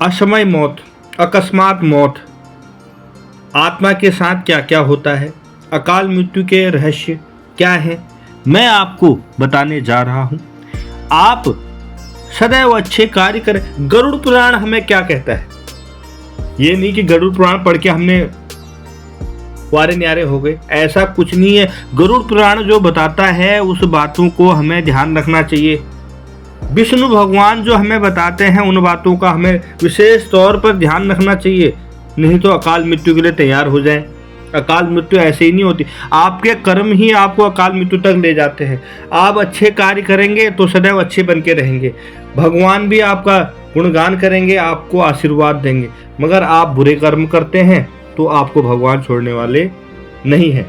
असमय मौत, अकस्मात मौत, आत्मा के साथ क्या क्या होता है, अकाल मृत्यु के रहस्य क्या है, मैं आपको बताने जा रहा हूं। आप सदैव अच्छे कार्य करें। गरुड़ पुराण हमें क्या कहता है? ये नहीं कि गरुड़ पुराण पढ़ के हमने वारे न्यारे हो गए, ऐसा कुछ नहीं है। गरुड़ पुराण जो बताता है उस बातों को हमें ध्यान रखना चाहिए। विष्णु भगवान जो हमें बताते हैं उन बातों का हमें विशेष तौर पर ध्यान रखना चाहिए, नहीं तो अकाल मृत्यु के लिए तैयार हो जाएं। अकाल मृत्यु ऐसे ही नहीं होती, आपके कर्म ही आपको अकाल मृत्यु तक ले जाते हैं। आप अच्छे कार्य करेंगे तो सदैव अच्छे बन के रहेंगे, भगवान भी आपका गुणगान करेंगे, आपको आशीर्वाद देंगे। मगर आप बुरे कर्म करते हैं तो आपको भगवान छोड़ने वाले नहीं हैं।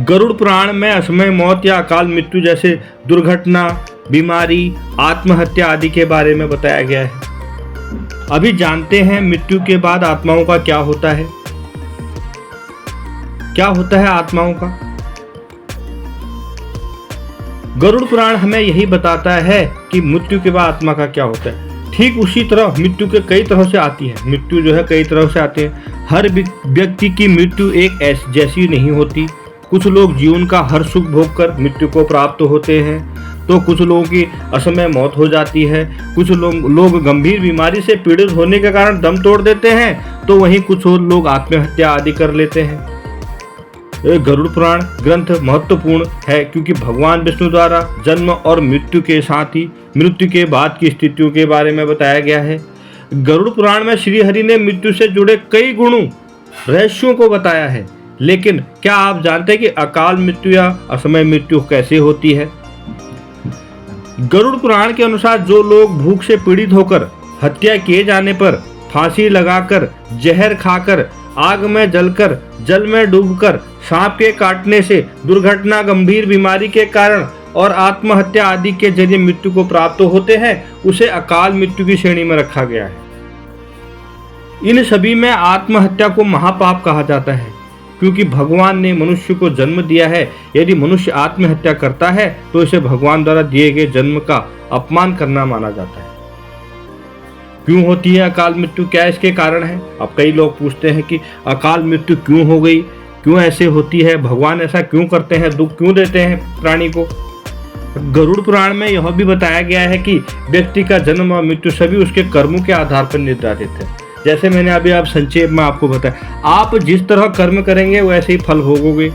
गरुड़ पुराण में असमय मौत या अकाल मृत्यु जैसे दुर्घटना, बीमारी, आत्महत्या आदि के बारे में बताया गया है। अभी जानते हैं मृत्यु के बाद आत्माओं का क्या होता है। क्या होता है आत्माओं का? गरुड़ पुराण हमें यही बताता है कि मृत्यु के बाद आत्मा का क्या होता है। ठीक उसी तरह मृत्यु के कई तरह से आती है। मृत्यु जो है कई तरह से आती है। हर व्यक्ति की मृत्यु एक जैसी नहीं होती। कुछ लोग जीवन का हर सुख भोग कर मृत्यु को प्राप्त होते हैं, तो कुछ लोगों की असमय मौत हो जाती है। कुछ लोग गंभीर बीमारी से पीड़ित होने के कारण दम तोड़ देते हैं, तो वहीं कुछ और लोग आत्महत्या आदि कर लेते हैं। गरुड़ पुराण ग्रंथ महत्वपूर्ण है क्योंकि भगवान विष्णु द्वारा जन्म और मृत्यु के साथ ही मृत्यु के बाद की स्थितियों के बारे में बताया गया है। गरुड़ पुराण में श्री हरि ने मृत्यु से जुड़े कई गुणों, रहस्यों को बताया है। लेकिन क्या आप जानते हैं कि अकाल मृत्यु या असमय मृत्यु कैसे होती है? गरुड़ पुराण के अनुसार जो लोग भूख से पीड़ित होकर, हत्या किए जाने पर, फांसी लगाकर, जहर खाकर, आग में जलकर, जल में डूबकर, सांप के काटने से, दुर्घटना, गंभीर बीमारी के कारण और आत्महत्या आदि के जरिए मृत्यु को प्राप्त होते हैं, उसे अकाल मृत्यु की श्रेणी में रखा गया है। इन सभी में आत्महत्या को महापाप कहा जाता है क्योंकि भगवान ने मनुष्य को जन्म दिया है। यदि मनुष्य आत्महत्या करता है तो इसे भगवान द्वारा दिए गए जन्म का अपमान करना माना जाता है। क्यों होती है अकाल मृत्यु? क्या इसके कारण है? अब कई लोग पूछते हैं कि अकाल मृत्यु क्यों हो गई, क्यों ऐसे होती है, भगवान ऐसा क्यों करते हैं, दुख क्यों देते हैं प्राणी को। गरुड़ पुराण में यह भी बताया गया है कि व्यक्ति का जन्म और मृत्यु सभी उसके कर्मों के आधार पर निर्धारित है। जैसे मैंने अभी आप संक्षेप में आपको बताया, आप जिस तरह कर्म करेंगे वैसे ही फल भोगोगे।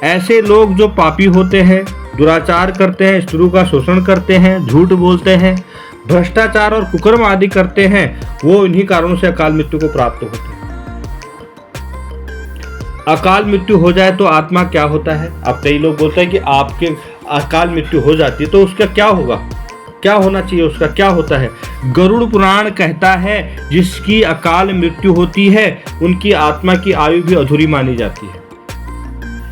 ऐसे लोग जो पापी होते हैं, दुराचार करते हैं, स्त्रियों का शोषण करते हैं, झूठ बोलते हैं, भ्रष्टाचार और कुकर्म आदि करते हैं, वो इन्हीं कारणों से अकाल मृत्यु को प्राप्त होते हैं। अकाल मृत्यु हो जाए तो आत्मा क्या होता है? अब कई लोग बोलते हैं कि आपके अकाल मृत्यु हो जाती है तो उसका क्या होगा, क्या होना चाहिए, उसका क्या होता है? गरुड़ पुराण कहता है जिसकी अकाल मृत्यु होती है उनकी आत्मा की आयु भी अधूरी मानी जाती है।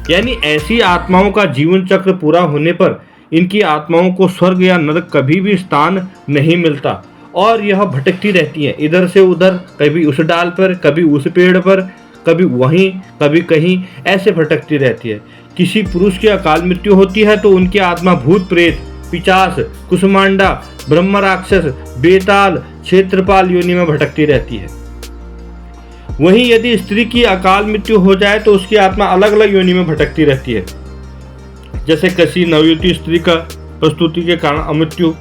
यानी ऐसी आत्माओं का जीवन चक्र पूरा होने पर इनकी आत्माओं को स्वर्ग या नरक कभी भी स्थान नहीं मिलता और यह भटकती रहती है इधर से उधर, कभी उस डाल पर, कभी उस पेड़ पर, कभी वहीं, कभी कहीं, ऐसे भटकती रहती है। किसी पुरुष की अकाल मृत्यु होती है तो उनकी आत्मा भूत प्रेत, पिशाच, कुसुमांडा, ब्रह्म राक्षस, बेताल, क्षेत्रपाल योनि में भटकती रहती है। वहीं यदि स्त्री की अकाल मृत्यु हो जाए तो उसकी आत्मा अलग अलग योनि में भटकती रहती है। जैसे किसी नवयुवती स्त्री का प्रस्तुति के कारण अमृत्यु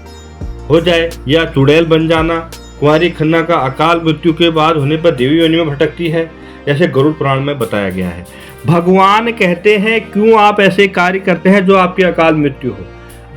हो जाए या चुड़ैल बन जाना, कुंवारी खन्ना का अकाल मृत्यु के बाद होने पर देवी योनि में भटकती है, जैसे गरुड़ पुराण में बताया गया है। भगवान कहते हैं क्यों आप ऐसे कार्य करते हैं जो आपकी अकाल मृत्यु हो।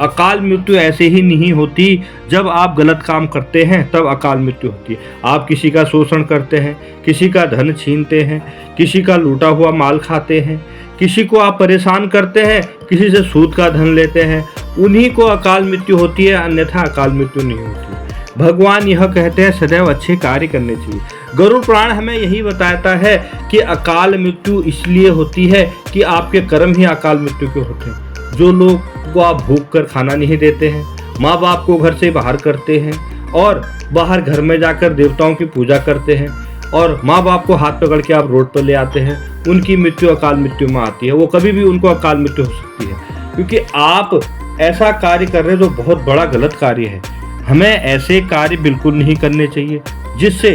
अकाल मृत्यु ऐसे ही नहीं होती, जब आप गलत काम करते हैं तब अकाल मृत्यु होती है। आप किसी का शोषण करते हैं, किसी का धन छीनते हैं, किसी का लूटा हुआ माल खाते हैं, किसी को आप परेशान करते हैं, किसी से सूद का धन लेते हैं, उन्हीं को अकाल मृत्यु होती है, अन्यथा अकाल मृत्यु नहीं होती। भगवान यह कहते हैं सदैव अच्छे कार्य करने चाहिए। गरुड़ पुराण हमें यही बताता है कि अकाल मृत्यु इसलिए होती है कि आपके कर्म ही अकाल मृत्यु के होते हैं। जो लोग को आप भूख कर खाना नहीं देते हैं, माँ बाप को घर से बाहर करते हैं और बाहर घर में जाकर देवताओं की पूजा करते हैं और माँ बाप को हाथ पकड़ के आप रोड पर ले आते हैं, उनकी मृत्यु अकाल मृत्यु में आती है। वो कभी भी उनको अकाल मृत्यु हो सकती है क्योंकि आप ऐसा कार्य कर रहे हैं जो बहुत बड़ा गलत कार्य है। हमें ऐसे कार्य बिल्कुल नहीं करने चाहिए जिससे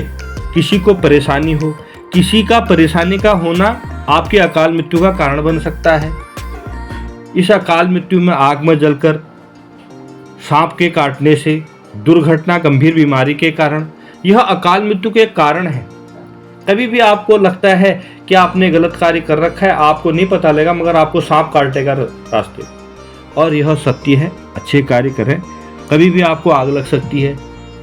किसी को परेशानी हो। किसी का परेशानी का होना आपकी अकाल मृत्यु का कारण बन सकता है। इस अकाल मृत्यु में आग में जलकर, सांप के काटने से, दुर्घटना, गंभीर बीमारी के कारण, यह अकाल मृत्यु के कारण है। कभी भी आपको लगता है कि आपने गलत कार्य कर रखा है, आपको नहीं पता लगेगा मगर आपको सांप काटेगा रास्ते, और यह सत्य है। अच्छे कार्य करें। कभी भी आपको आग लग सकती है,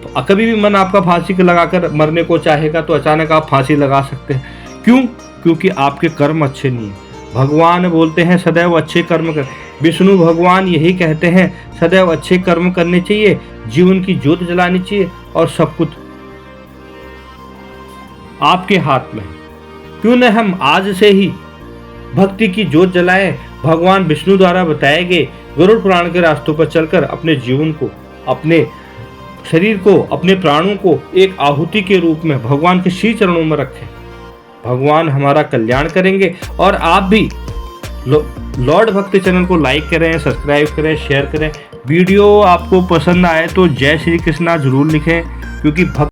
तो कभी भी मन आपका फांसी को लगाकर मरने को चाहेगा तो अचानक आप फांसी लगा सकते हैं। क्यों? क्योंकि आपके कर्म अच्छे नहीं है। भगवान बोलते हैं सदैव अच्छे कर्म कर। विष्णु भगवान यही कहते हैं सदैव अच्छे कर्म करने चाहिए, जीवन की ज्योत जलानी चाहिए, और सब कुछ आपके हाथ में है। क्यों न हम आज से ही भक्ति की ज्योत जलाएं। भगवान विष्णु द्वारा बताए गए गरुड़ पुराण के रास्तों पर चलकर अपने जीवन को, अपने शरीर को, अपने प्राणों को एक आहुति के रूप में भगवान के श्री चरणों में रखें। भगवान हमारा कल्याण करेंगे। और आप भी लॉर्ड भक्ति चैनल को लाइक करें, सब्सक्राइब करें, शेयर करें। वीडियो आपको पसंद आए तो जय श्री कृष्णा जरूर लिखें, क्योंकि